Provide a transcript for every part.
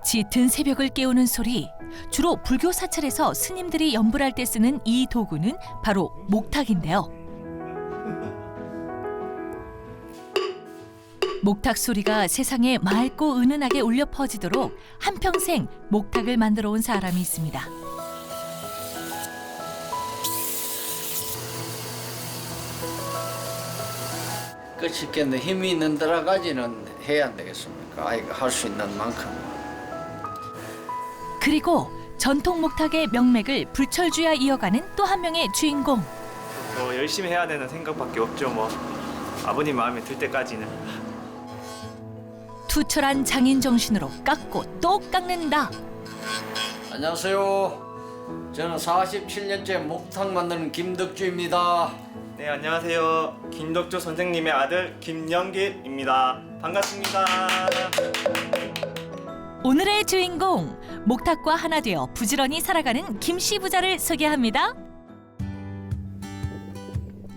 짙은 새벽을 깨우는 소리. 주로 불교 사찰에서 스님들이 염불할 때 쓰는 이 도구는 바로 목탁인데요. 목탁 소리가 세상에 맑고 은은하게 울려 퍼지도록 한평생 목탁을 만들어 온 사람이 있습니다. 끝이 있겠네. 힘이 있는 데라까지는 해야 안 되겠습니까? 아이가 할 수 있는 만큼. 그리고 전통 목탁의 명맥을 불철주야 이어가는 또 한 명의 주인공. 뭐 열심히 해야 되는 생각밖에 없죠. 뭐 아버님 마음에 들 때까지는. 투철한 장인 정신으로 깎고 또 깎는다. 안녕하세요. 저는 47년째 목탁 만드는 김덕주입니다. 네, 안녕하세요. 김덕주 선생님의 아들 김영길입니다. 반갑습니다. 오늘의 주인공, 목탁과 하나 되어 부지런히 살아가는 김씨 부자를 소개합니다.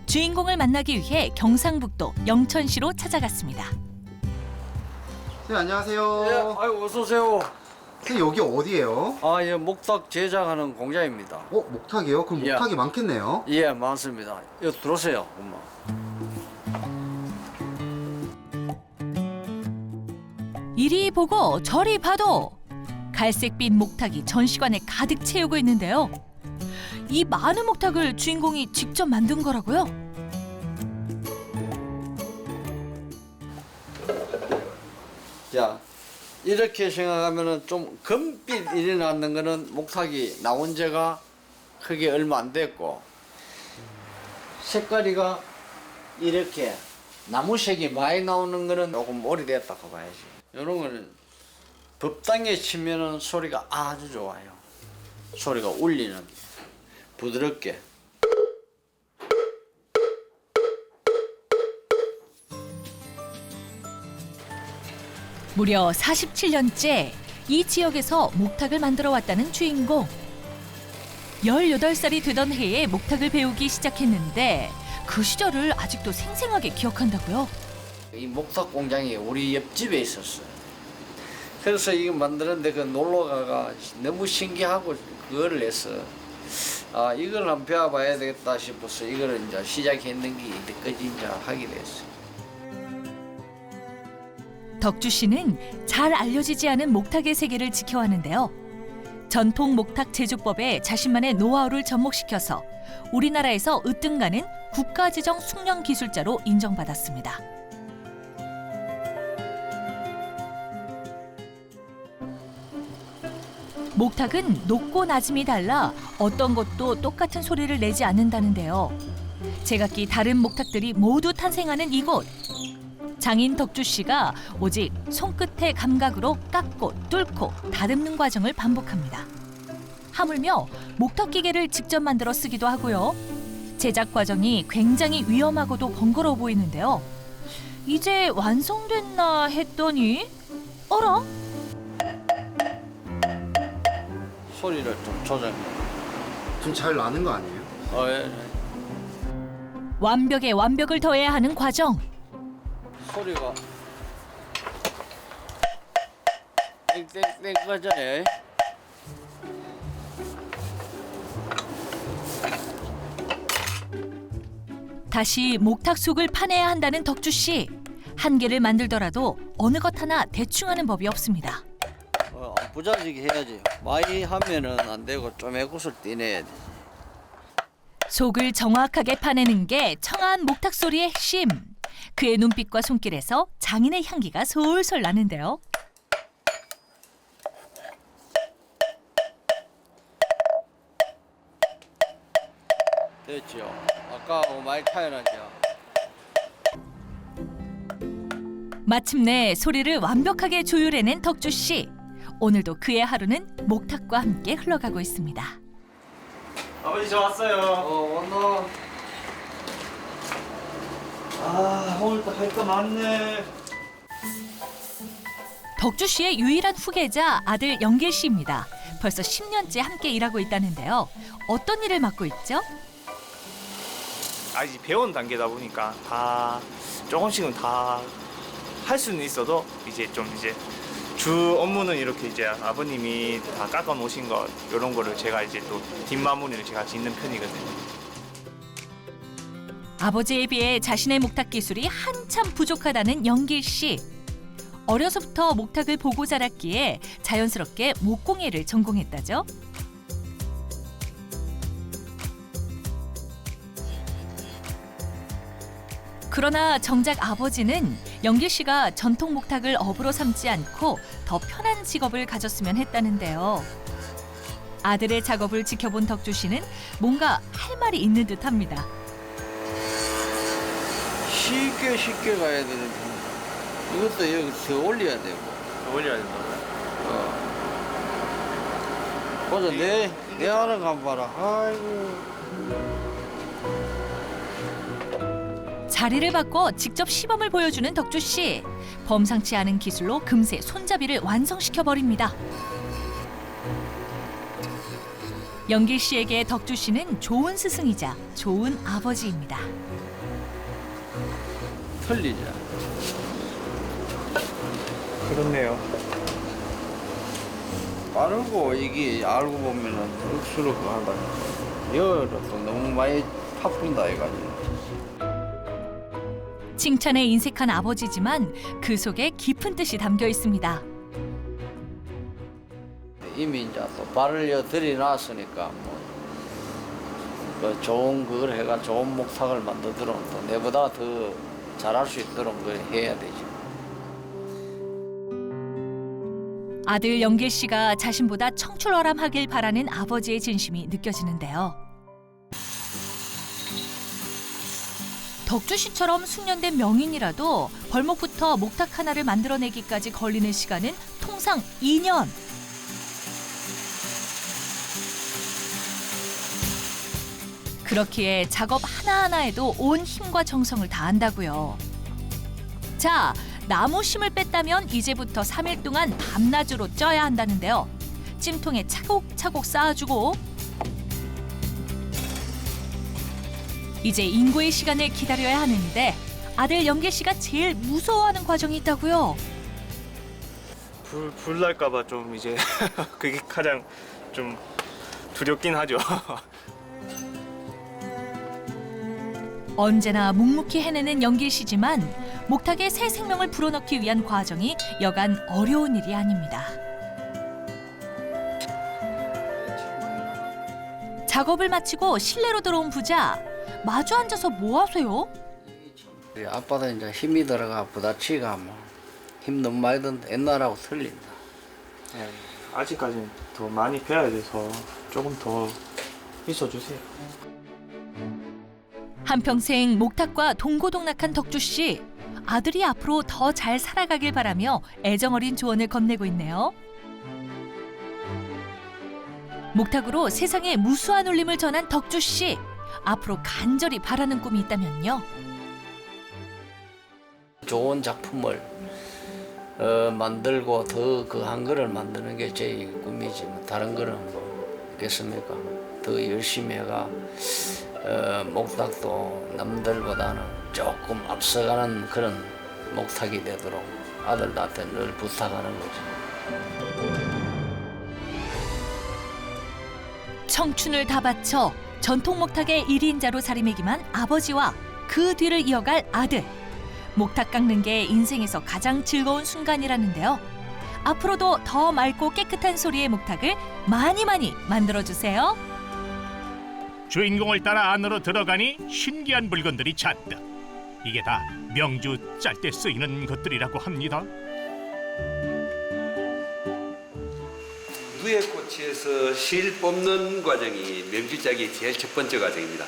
주인공을 만나기 위해 경상북도 영천시로 찾아갔습니다. 네, 안녕하세요. 예, 아이고 어서 오세요. 선생님, 여기 어디예요? 아, 예, 목탁 제작하는 공장입니다. 목탁이요? 그럼 예. 목탁이 많겠네요. 예, 많습니다. 여기 들어오세요, 엄마. 이리 보고 저리 봐도 갈색빛 목탁이 전시관에 가득 채우고 있는데요. 이 많은 목탁을 주인공이 직접 만든 거라고요? 자, 이렇게 생각하면은 좀 금빛 일이 나는 거는 목탁이 나온 지가 크게 얼마 안 됐고, 색깔이가 이렇게 나무색이 많이 나오는 거는 조금 오래됐다고 봐야지. 이런 거는 법당에 치면은 소리가 아주 좋아요. 소리가 울리는, 부드럽게. 무려 47년째 이 지역에서 목탁을 만들어 왔다는 주인공. 18살이 되던 해에 목탁을 배우기 시작했는데 그 시절을 아직도 생생하게 기억한다고요? 이 목탁 공장이 우리 옆집에 있었어요. 그래서 이거 만드는데 그 놀러가가 너무 신기하고 그거를 해서 아, 이걸 한번 배워봐야 되겠다 싶어서 이거를 이제 시작했는 게 이때까지 이제 하게 됐어요. 덕주 씨는 잘 알려지지 않은 목탁의 세계를 지켜왔는데요. 전통 목탁 제조법에 자신만의 노하우를 접목시켜서 우리나라에서 으뜸가는 국가지정 숙련 기술자로 인정받았습니다. 목탁은 높고 낮음이 달라 어떤 것도 똑같은 소리를 내지 않는다는데요. 제각기 다른 목탁들이 모두 탄생하는 이곳. 장인 덕주 씨가 오직 손끝의 감각으로 깎고 뚫고 다듬는 과정을 반복합니다. 하물며 목탁 기계를 직접 만들어 쓰기도 하고요. 제작 과정이 굉장히 위험하고도 번거로워 보이는데요. 이제 완성됐나 했더니 어라? 소리를 좀 조정해. 좀 잘 나는 거 아니에요? 예. 완벽에 완벽을 더해야 하는 과정. 소리가 땡땡땡 거잖아요. 다시 목탁 속을 파내야 한다는 덕주 씨. 한 개를 만들더라도 어느 것 하나 대충 하는 법이 없습니다. 부자지게 해야지. 많이 하면은 안 되고 좀 애꿎을 떼내야 돼. 속을 정확하게 파내는 게 청아한 목탁 소리의 핵심. 그의 눈빛과 손길에서 장인의 향기가 솔솔 나는데요. 됐죠. 아까하고 많이 차이 나죠. 마침내 소리를 완벽하게 조율해낸 덕주 씨. 오늘도 그의 하루는 목탁과 함께 흘러가고 있습니다. 아버지, 저 왔어요. 왔나? 아, 오늘도 할 거 많네. 덕주 씨의 유일한 후계자 아들 영길 씨입니다. 벌써 10년째 함께 일하고 있다는데요. 어떤 일을 맡고 있죠? 아직 배운 단계다 보니까 다 조금씩은 다 할 수는 있어도 이제 좀 주 업무는 이렇게 이제 아버님이 다 깎아 놓으신 거 이런 거를 제가 이제 또 뒷마무리를 제가 짓는 편이거든요. 아버지에 비해 자신의 목탁 기술이 한참 부족하다는 영길 씨. 어려서부터 목탁을 보고 자랐기에 자연스럽게 목공예를 전공했다죠. 그러나 정작 아버지는 영길 씨가 전통 목탁을 업으로 삼지 않고 더 편한 직업을 가졌으면 했다는데요. 아들의 작업을 지켜본 덕주 씨는 뭔가 할 말이 있는 듯합니다. 쉽게 가야 되는데 이것도 여기 더 올려야 되고. 더 올려야 된다고요? 보자 내 하는 거 한번 봐라. 아이고. 자리를 바꿔 직접 시범을 보여주는 덕주 씨. 범상치 않은 기술로 금세 손잡이를 완성시켜 버립니다. 영길 씨에게 덕주 씨는 좋은 스승이자 좋은 아버지입니다. 틀리자. 그렇네요. 빠르고 이게 알고 보면은 억수로 그거 하다. 여러 또 너무 많이 바쁜다 해가지고. 칭찬에 인색한 아버지지만 그 속에 깊은 뜻이 담겨 있습니다. 이미 이제 또 발을 들이놨으니까 그 좋은 그걸 해가 좋은 목탁을 만들도록 또 내보다 더 잘할 수 있도록 그걸 해야 되지. 아들 영길 씨가 자신보다 청출어람하길 바라는 아버지의 진심이 느껴지는데요. 덕주 씨처럼 숙련된 명인이라도 벌목부터 목탁 하나를 만들어내기까지 걸리는 시간은 통상 2년. 그렇기에 작업 하나하나에도 온 힘과 정성을 다한다고요. 자, 나무 심을 뺐다면 이제부터 3일 동안 밤낮으로 쪄야 한다는데요. 찜통에 차곡차곡 쌓아주고 이제 인고의 시간을 기다려야 하는데 아들 영길 씨가 제일 무서워하는 과정이 있다고요. 불 날까봐 좀 이제 그게 가장 좀 두렵긴 하죠. 언제나 묵묵히 해내는 영길 씨지만 목탁에 새 생명을 불어넣기 위한 과정이 여간 어려운 일이 아닙니다. 작업을 마치고 실내로 들어온 부자. 마주 앉아서 뭐 하세요? 우리 아빠도 이제 힘이 들어가 부다치가 힘 너무 많이 든다. 옛날하고 틀린다. 네, 아직까지는 더 많이 배워야 돼서 조금 더 있어주세요. 한평생 목탁과 동고동락한 덕주 씨. 아들이 앞으로 더 잘 살아가길 바라며 애정어린 조언을 건네고 있네요. 목탁으로 세상에 무수한 울림을 전한 덕주 씨. 앞으로 간절히 바라는 꿈이 있다면요. 좋은 작품을 만들고 더 그 한 거를 만드는 게 제 꿈이지. 다른 거는 뭐 있겠습니까? 더 열심히 해가 목탁도 남들보다는 조금 앞서가는 그런 목탁이 되도록 아들한테 늘 부탁하는 거죠. 청춘을 다 바쳐 전통 목탁의 1인자로 자리매김한 아버지와 그 뒤를 이어갈 아들. 목탁 깎는 게 인생에서 가장 즐거운 순간이라는데요. 앞으로도 더 맑고 깨끗한 소리의 목탁을 많이 만들어주세요. 주인공을 따라 안으로 들어가니 신기한 물건들이 잔뜩. 이게 다 명주 짤 때 쓰이는 것들이라고 합니다. 누에꽃에서 실 뽑는 과정이 명주짝이 제일 첫 번째 과정입니다.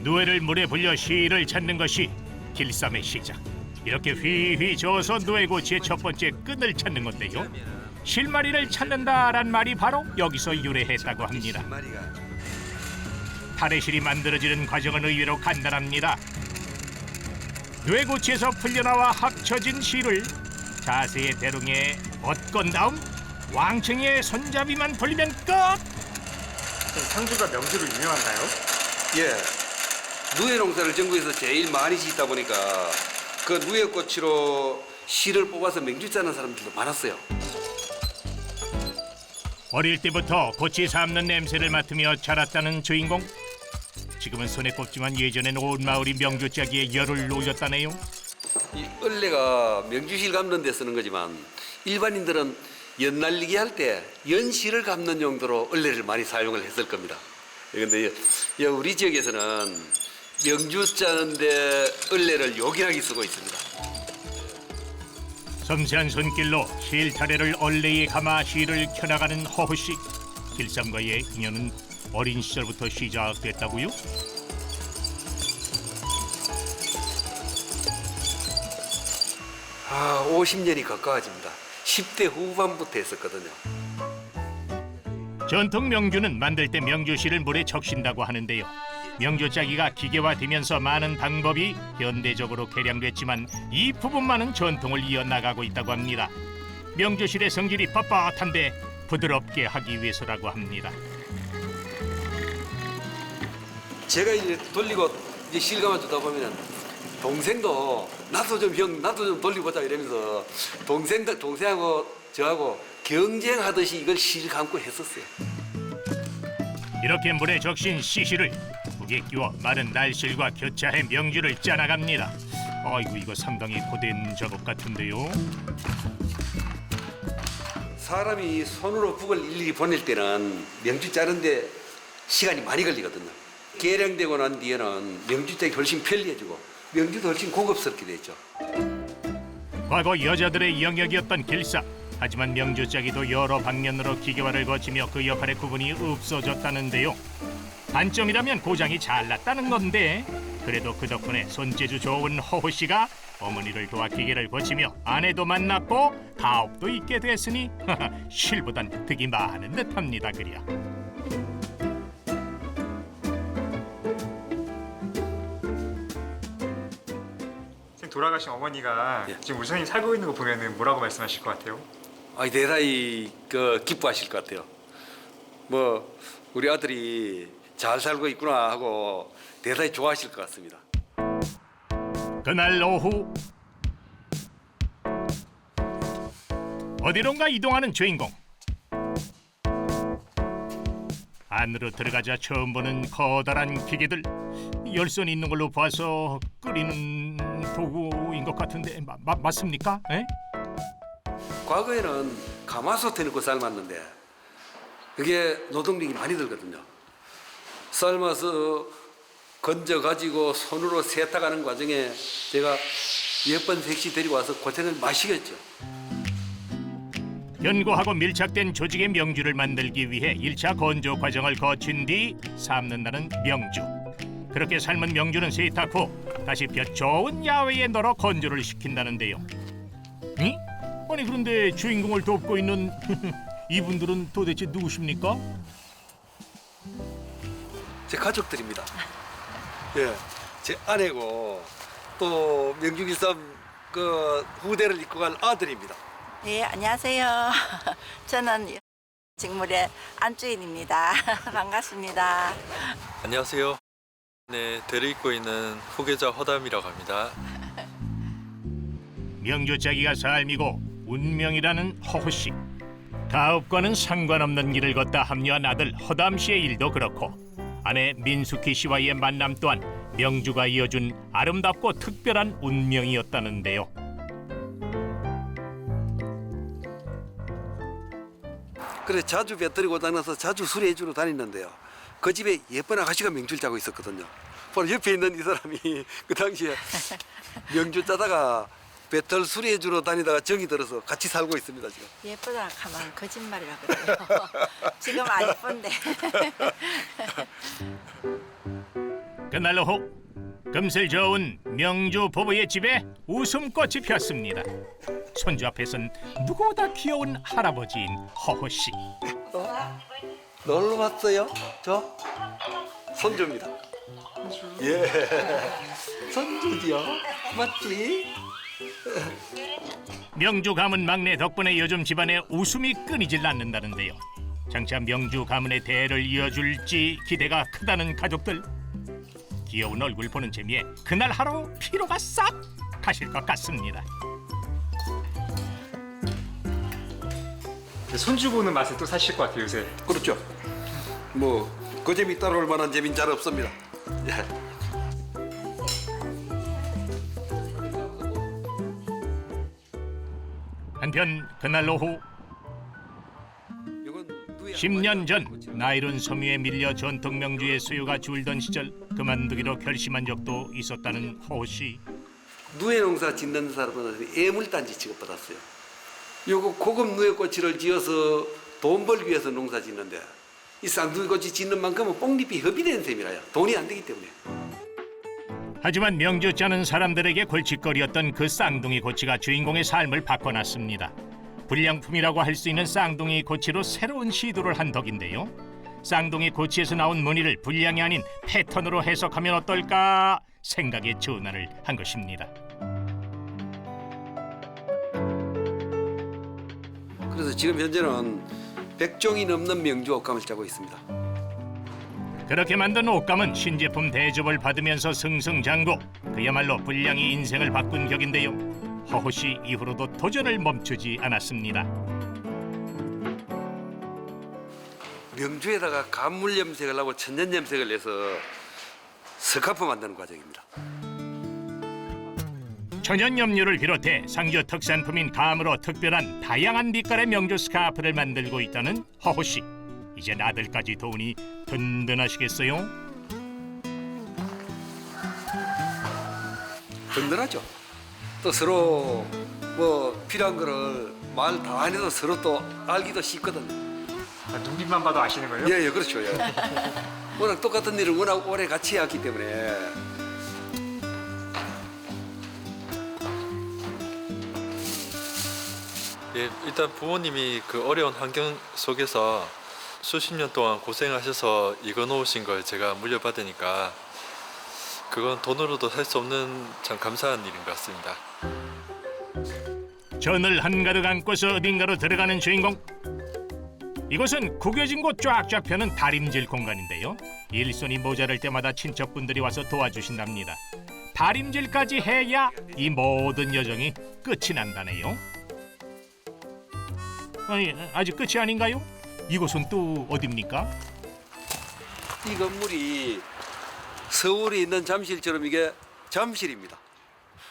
누에를 물에 불려 실을 찾는 것이 길쌈의 시작. 이렇게 휘휘 저어서 누에고치의 첫 번째 끈을 찾는 건데요. 실마리를 찾는다란 말이 바로 여기서 유래했다고 합니다. 타래실이 만들어지는 과정은 의외로 간단합니다. 누에고치에서 풀려나와 합쳐진 실을 자세의 대롱에 얹건 다음 왕챙이의 손잡이만 돌리면 끝! 상주가 명주로 유명한가요? 예, 누에 농사를 전국에서 제일 많이 짓다 보니까 그 누에꽃으로 실을 뽑아서 명주 짜는 사람들도 많았어요. 어릴 때부터 꽃이 삶는 냄새를 맡으며 자랐다는 주인공. 지금은 손에 꼽지만 예전엔 온 마을이 명주 짜기에 열을 올렸다네요. 이 얼레가 명주실 감는 데 쓰는 거지만 일반인들은 연 날리기 할 때 연실을 감는 용도로 얼레를 많이 사용을 했을 겁니다. 그런데 우리 지역에서는 명주 짜는데 얼레를 요긴하게 쓰고 있습니다. 섬세한 손길로 실 타래를 얼레에 감아 실을 켜나가는 허허씨. 길쌈과의 인연은 어린 시절부터 시작됐다고요? 50년이 가까워집니다. 10대 후반부터 했었거든요. 전통 명주는 만들 때 명주실을 물에 적신다고 하는데요. 명주 짜기가 기계화되면서 많은 방법이 현대적으로 개량됐지만 이 부분만은 전통을 이어나가고 있다고 합니다. 명주실의 성질이 뻣뻣한데 부드럽게 하기 위해서라고 합니다. 제가 이제 돌리고 이제 실 감아주다 보면은 동생도 나도 좀 돌리보자 이러면서 동생하고 저하고 경쟁하듯이 이걸 실 감고 했었어요. 이렇게 물에 적신 시실을 북에 끼워 마른 날실과 교차해 명주를 짜나갑니다. 아이고 이거 상당히 고된 작업 같은데요. 사람이 손으로 북을 일일이 보낼 때는 명주 짜는데 시간이 많이 걸리거든요. 개량되고 난 뒤에는 명주 짜기 훨씬 편리해지고 명주도 훨씬 고급스럽게 됐죠. 과거 여자들의 영역이었던 길쌈. 하지만 명주 짜기도 여러 방면으로 기계화를 거치며 그 역할의 구분이 없어졌다는데요. 단점이라면 고장이 잘 났다는 건데 그래도 그 덕분에 손재주 좋은 허호 씨가 어머니를 도와 기계를 고치며 아내도 만났고 가업도 있게 됐으니 실보단 득이 많은 듯합니다. 그려. 돌아가신 어머니가 지금 우리 선생님 살고 있는 거 보면은 뭐라고 말씀하실 것 같아요? 대단히 기뻐하실 것 같아요. 뭐 우리 아들이 잘 살고 있구나 하고 대단히 좋아하실 것 같습니다. 그날 오후 어디론가 이동하는 주인공. 안으로 들어가자 처음 보는 커다란 기계들. 열선이 있는 걸로 봐서 끓이는 도구인 것 같은데 맞습니까? 에? 과거에는 가마솥에 넣고 삶았는데 그게 노동력이 많이 들거든요. 삶아서 건져가지고 손으로 세탁하는 과정에 제가 몇 번 택시 데리고 와서 고생을 마시겠죠. 견고하고 밀착된 조직의 명주를 만들기 위해 1차 건조 과정을 거친 뒤 삶는다는 명주. 그렇게 삶은 명주는 세탁 후 다시 볕 좋은 야외에 널어 건조를 시킨다는데요. 응? 아니 그런데 주인공을 돕고 있는 이분들은 도대체 누구십니까? 제 가족들입니다. 예, 제 아내고 또 명주길쌈 그 후대를 잇고 갈 아들입니다. 네, 안녕하세요. 저는 직물의 안주인입니다. 반갑습니다. 안녕하세요. 네, 대를 잇고 있는 후계자 허담이라고 합니다. 명주 짜기가 삶이고 운명이라는 허호 씨. 가업과는 상관없는 길을 걷다 합류한 아들 허담 씨의 일도 그렇고 아내 민숙희 씨와의 만남 또한 명주가 이어준 아름답고 특별한 운명이었다는데요. 그래 자주 볕들이고 다녀서 자주 수리해주러 다니는데요. 그 집에 예쁜 아가씨가 명주를 짜고 있었거든요. 바로 옆에 있는 이 사람이 그 당시에 명주 짜다가 배털 수리해주러 다니다가 정이 들어서 같이 살고 있습니다. 지금. 예쁘다 하면 거짓말이라 그래요. 지금 안 예쁜데. 그날 오후 금슬 좋은 명주 부부의 집에 웃음꽃이 폈습니다. 손주 앞에선 누구보다 귀여운 할아버지인 허호 씨. 놀러 왔어요? 저 손주입니다. 예, 손주지요. 맞지? 명주 가문 막내 덕분에 요즘 집안에 웃음이 끊이질 않는다는데요. 장차 명주 가문의 대를 이어줄지 기대가 크다는 가족들. 귀여운 얼굴 보는 재미에 그날 하루 피로가 싹 하실 것 같습니다. 손주 보는 맛에 또 사실 것 같아요 요새. 그렇죠. 뭐 그 재미 따라올 만한 재미는 잘 없습니다. 예. 한편 그날 오후 이건 누에 10년 전 나이론 섬유에 밀려 전통 명주의 수요가 줄던 시절 그만두기로 결심한 적도 있었다는 허 씨. 누에 농사 짓는 사람은 애물단지 취급받았어요. 요거 고급 누에꽃을 지어서 돈 벌기 위해서 농사 짓는데 이 쌍둥이꽃이 짓는 만큼은 뽕잎이 협의된 셈이라요. 돈이 안 되기 때문에. 하지만 명주 짜는 사람들에게 골칫거리였던 그 쌍둥이 고치가 주인공의 삶을 바꿔놨습니다. 불량품이라고 할 수 있는 쌍둥이 고치로 새로운 시도를 한 덕인데요. 쌍둥이 고치에서 나온 무늬를 불량이 아닌 패턴으로 해석하면 어떨까 생각에 전환을 한 것입니다. 그래서 지금 현재는 100종이 넘는 명주 옷감을 짜고 있습니다. 그렇게 만든 옷감은 신제품 대접을 받으면서 승승장구. 그야말로 불량이 인생을 바꾼 격인데요. 허호 씨 이후로도 도전을 멈추지 않았습니다. 명주에다가 간물 염색을 하고 천연 염색을 내서 스카프 만드는 과정입니다. 천연 염료를 비롯해 상주 특산품인 감으로 특별한 다양한 빛깔의 명주 스카프를 만들고 있다는 허호 씨. 이젠 아들까지 도우니 든든하시겠어요? 든든하죠. 또 서로 뭐 필요한 거를 말 다 안 해도 서로 또 알기도 쉽거든요. 아, 눈빛만 봐도 아시는 거예요? 예, 그렇죠. 예. 워낙 똑같은 일을 워낙 오래 같이 해왔기 때문에. 예, 일단 부모님이 그 어려운 환경 속에서 수십 년 동안 고생하셔서 이거 놓으신 걸 제가 물려받으니까 그건 돈으로도 살 수 없는 참 감사한 일인 것 같습니다. 전을 한가득 안고서 어딘가로 들어가는 주인공. 이곳은 구겨진 곳 쫙쫙 펴는 다림질 공간인데요. 일손이 모자랄 때마다 친척분들이 와서 도와주신답니다. 다림질까지 해야 이 모든 여정이 끝이 난다네요. 아니, 아직 끝이 아닌가요? 이곳은 또 어딥니까? 이 건물이 서울에 있는 잠실처럼 이게 잠실입니다.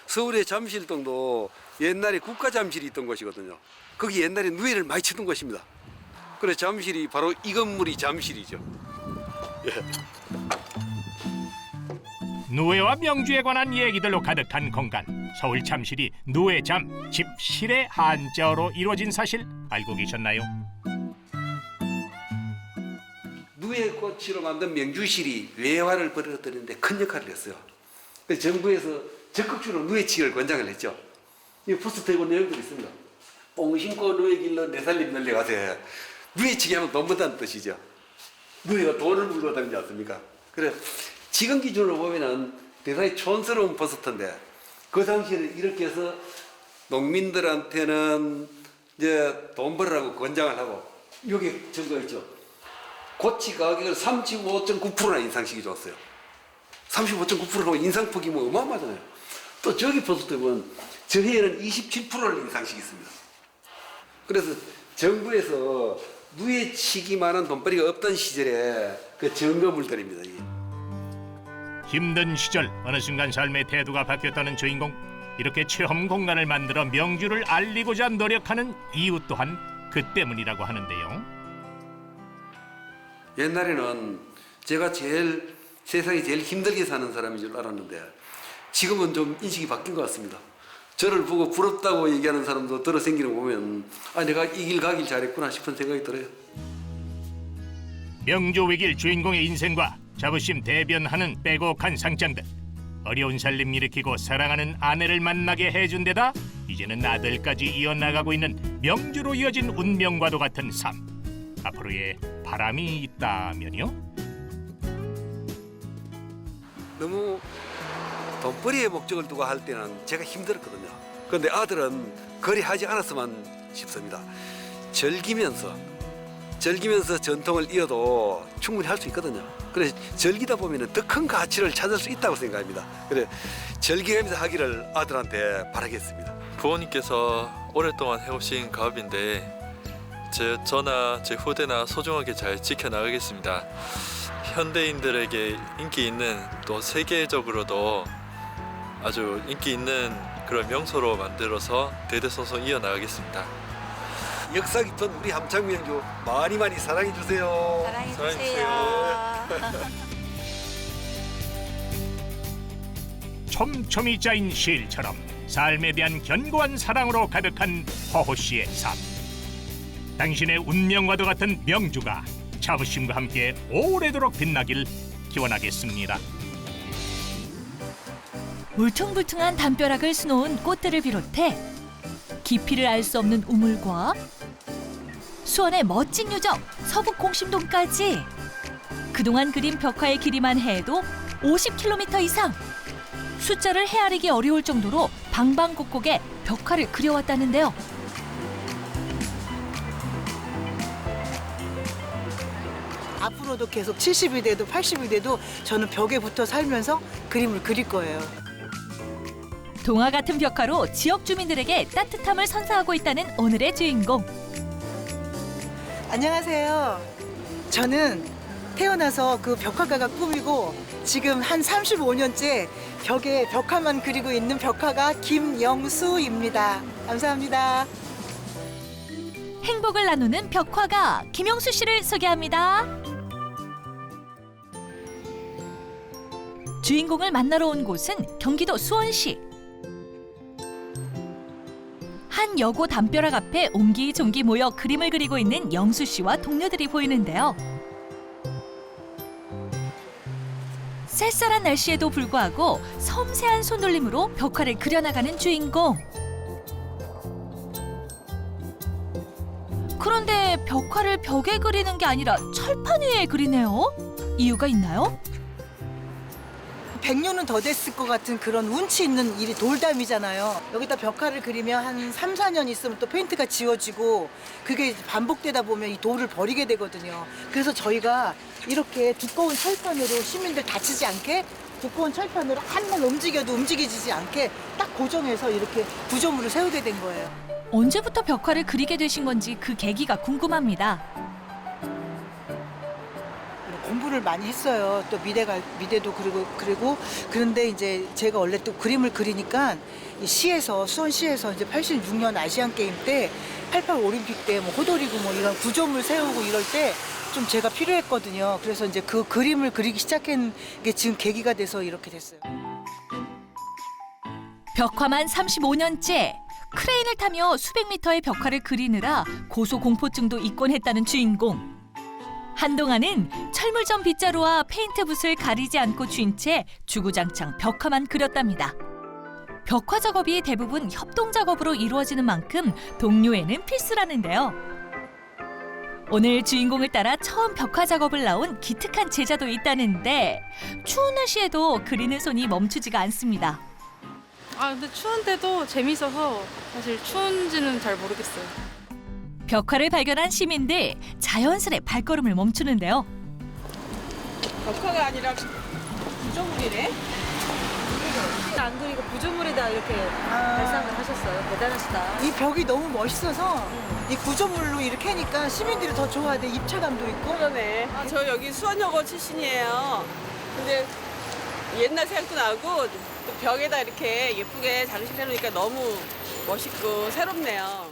서울의 잠실동도 옛날에 국가잠실이 있던 곳이거든요. 거기 옛날에 누에를 많이 치던 곳입니다. 그래서 잠실이 바로 이 건물이 잠실이죠. 예. 누에와 명주에 관한 얘기들로 가득한 공간. 서울 잠실이 누에잠, 집실의 한자어로 이루어진 사실 알고 계셨나요? 누에꽃으로 만든 명주실이 외화를 벌어들이는데 큰 역할을 했어요. 그래서 정부에서 적극적으로 누에치기를 권장을 했죠. 이 포스터에 본 내용들이 있습니다. 뽕 신고 누에 길러 내 살림 늘려가세. 누에치기 하면 돈 번다는 뜻이죠. 누에가 돈을 물러다니지 않습니까? 그래 지금 기준으로 보면은 대단히 촌스러운 포스터인데 그 당시에는 이렇게 해서 농민들한테는 이제 돈 벌으라고 권장을 하고 여기 증거 있죠. 고치 가격을 35.9%나 인상시키 줬어요. 35.9%라고 인상폭이 뭐 어마어마하잖아요. 또 저기 포스터에 보면 저 해에는 27%를 인상시켰습니다. 그래서 정부에서 누에치기만한 돈벌이가 없던 시절에 그 점검물들입니다. 이게. 힘든 시절 어느 순간 삶의 태도가 바뀌었다는 주인공. 이렇게 체험 공간을 만들어 명주를 알리고자 노력하는 이유 또한 그 때문이라고 하는데요. 옛날에는 제가 세상에 제일 힘들게 사는 사람인 줄 알았는데 지금은 좀 인식이 바뀐 것 같습니다. 저를 보고 부럽다고 얘기하는 사람도 들어 생기는 거 보면 아 내가 이 길 가길 잘했구나 싶은 생각이 들어요. 명주 위기를 주인공의 인생과 자부심 대변하는 빼곡한 상장들. 어려운 살림 일으키고 사랑하는 아내를 만나게 해준 데다 이제는 아들까지 이어나가고 있는 명주로 이어진 운명과도 같은 삶. 앞으로의 바람이 있다면요? 너무 돈벌이의 목적을 두고 할 때는 제가 힘들었거든요. 그런데 아들은 그리 하지 않았으면 싶습니다. 즐기면서 즐기면서 전통을 이어도 충분히 할 수 있거든요. 그래서 즐기다 보면 더 큰 가치를 찾을 수 있다고 생각합니다. 그래 즐기면서 하기를 아들한테 바라겠습니다. 부모님께서 오랫동안 해오신 가업인데 저나 제 후대나 소중하게 잘 지켜나가겠습니다. 현대인들에게 인기 있는 또 세계적으로도 아주 인기 있는 그런 명소로 만들어서 대대손손 이어나가겠습니다. 역사 깊은 우리 함창명주 많이 많이 사랑해 주세요. 사랑해주세요. 촘촘히 짜인 실처럼 삶에 대한 견고한 사랑으로 가득한 허호 씨의 삶. 당신의 운명과도 같은 명주가 자부심과 함께 오래도록 빛나길 기원하겠습니다. 울퉁불퉁한 담벼락을 수놓은 꽃들을 비롯해 깊이를 알 수 없는 우물과 수원의 멋진 유적 서북공심동까지 그동안 그린 벽화의 길이만 해도 50km 이상. 숫자를 헤아리기 어려울 정도로 방방곡곡에 벽화를 그려왔다는데요. 앞으로도 계속 70이 돼도 80이 돼도 저는 벽에 붙어 살면서 그림을 그릴 거예요. 동화 같은 벽화로 지역 주민들에게 따뜻함을 선사하고 있다는 오늘의 주인공. 안녕하세요. 저는 태어나서 그 벽화가가 꿈이고 지금 한 35년째 벽에 벽화만 그리고 있는 벽화가 김영수입니다. 감사합니다. 행복을 나누는 벽화가 김영수 씨를 소개합니다. 주인공을 만나러 온 곳은 경기도 수원시. 한 여고 담벼락 앞에 옹기종기 모여 그림을 그리고 있는 영수 씨와 동료들이 보이는데요. 쌀쌀한 날씨에도 불구하고 섬세한 손놀림으로 벽화를 그려나가는 주인공. 그런데 벽화를 벽에 그리는 게 아니라 철판 위에 그리네요. 이유가 있나요? 100년은 더 됐을 것 같은 그런 운치 있는 일이 돌담이잖아요. 여기다 벽화를 그리면 한 3, 4년 있으면 또 페인트가 지워지고 그게 반복되다 보면 이 돌을 버리게 되거든요. 그래서 저희가 이렇게 두꺼운 철판으로 시민들 다치지 않게 두꺼운 철판으로 한번 움직여도 움직이지 않게 딱 고정해서 이렇게 구조물을 세우게 된 거예요. 언제부터 벽화를 그리게 되신 건지 그 계기가 궁금합니다. 공부를 많이 했어요. 또 미대도 그리고 그런데 이제 제가 원래 또 그림을 그리니까 이 시에서 수원시에서 이제 86년 아시안 게임 때 88 올림픽 때 뭐 호돌이고 뭐 이런 구조물 세우고 이럴 때 좀 제가 필요했거든요. 그래서 이제 그 그림을 그리기 시작한 게 지금 계기가 돼서 이렇게 됐어요. 벽화만 35년째. 크레인을 타며 수백 미터의 벽화를 그리느라 고소공포증도 있곤 했다는 주인공. 한동안은 철물점 빗자루와 페인트붓을 가리지 않고 쥔 채 주구장창 벽화만 그렸답니다. 벽화 작업이 대부분 협동 작업으로 이루어지는 만큼 동료애는 필수라는데요. 오늘 주인공을 따라 처음 벽화 작업을 나온 기특한 제자도 있다는데 추운 날씨에도 그리는 손이 멈추지가 않습니다. 근데 추운데도 재밌어서 사실 추운지는 잘 모르겠어요. 벽화를 발견한 시민들 자연스레 발걸음을 멈추는데요. 벽화가 아니라 구조물이네? 안 그리고 구조물에다 이렇게 발상을 하셨어요. 대단하시다. 이 벽이 너무 멋있어서 이 구조물로 이렇게 하니까 시민들이 더 좋아하대. 입체감도 있고. 그러네. 저 여기 수원여고 출신이에요. 근데 옛날 생각도 나고 또 벽에다 이렇게 예쁘게 장식 해놓으니까 너무 멋있고 새롭네요.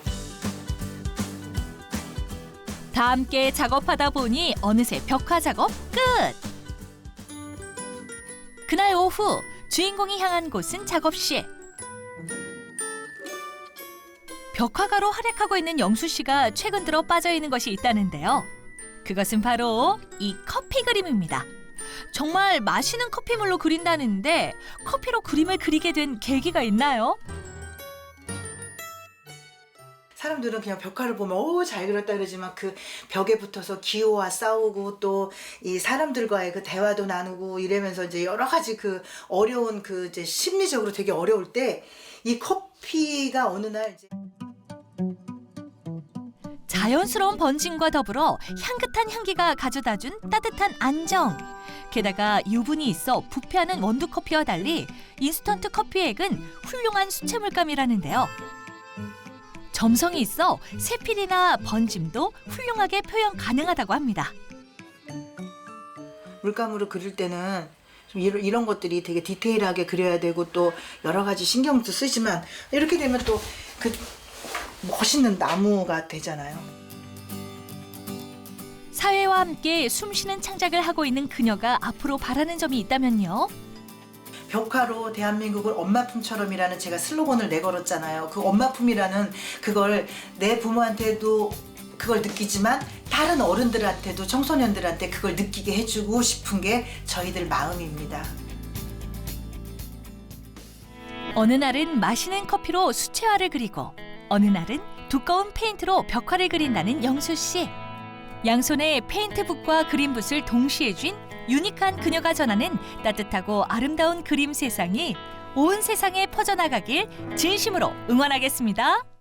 다 함께 작업하다 보니 어느새 벽화 작업 끝! 그날 오후 주인공이 향한 곳은 작업실. 벽화가로 활약하고 있는 영수 씨가 최근 들어 빠져있는 것이 있다는데요. 그것은 바로 이 커피 그림입니다. 정말 마시는 커피물로 그린다는데 커피로 그림을 그리게 된 계기가 있나요? 사람들은 그냥 벽화를 보면 오 잘 그렸다 그러지만 그 벽에 붙어서 기호와 싸우고 또 이 사람들과의 그 대화도 나누고 이러면서 이제 여러 가지 그 어려운 그 이제 심리적으로 되게 어려울 때 이 커피가 어느 날 이제 자연스러운 번짐과 더불어 향긋한 향기가 가져다준 따뜻한 안정. 게다가 유분이 있어 부패하는 원두커피와 달리 인스턴트 커피액은 훌륭한 수채 물감이라는데요. 점성이 있어 세필이나 번짐도 훌륭하게 표현 가능하다고 합니다. 물감으로 그릴 때는 좀 이런 것들이 되게 디테일하게 그려야 되고 또 여러 가지 신경도 쓰지만 이렇게 되면 또 그 멋있는 나무가 되잖아요. 사회와 함께 숨쉬는 창작을 하고 있는 그녀가 앞으로 바라는 점이 있다면요. 벽화로 대한민국을 엄마품처럼이라는 제가 슬로건을 내걸었잖아요. 그 엄마품이라는 그걸 내 부모한테도 그걸 느끼지만 다른 어른들한테도 청소년들한테 그걸 느끼게 해주고 싶은 게 저희들 마음입니다. 어느 날은 마시는 커피로 수채화를 그리고 어느 날은 두꺼운 페인트로 벽화를 그린다는 영수 씨. 양손에 페인트붓과 그림붓을 동시에 쥔 유니크한 그녀가 전하는 따뜻하고 아름다운 그림 세상이 온 세상에 퍼져나가길 진심으로 응원하겠습니다.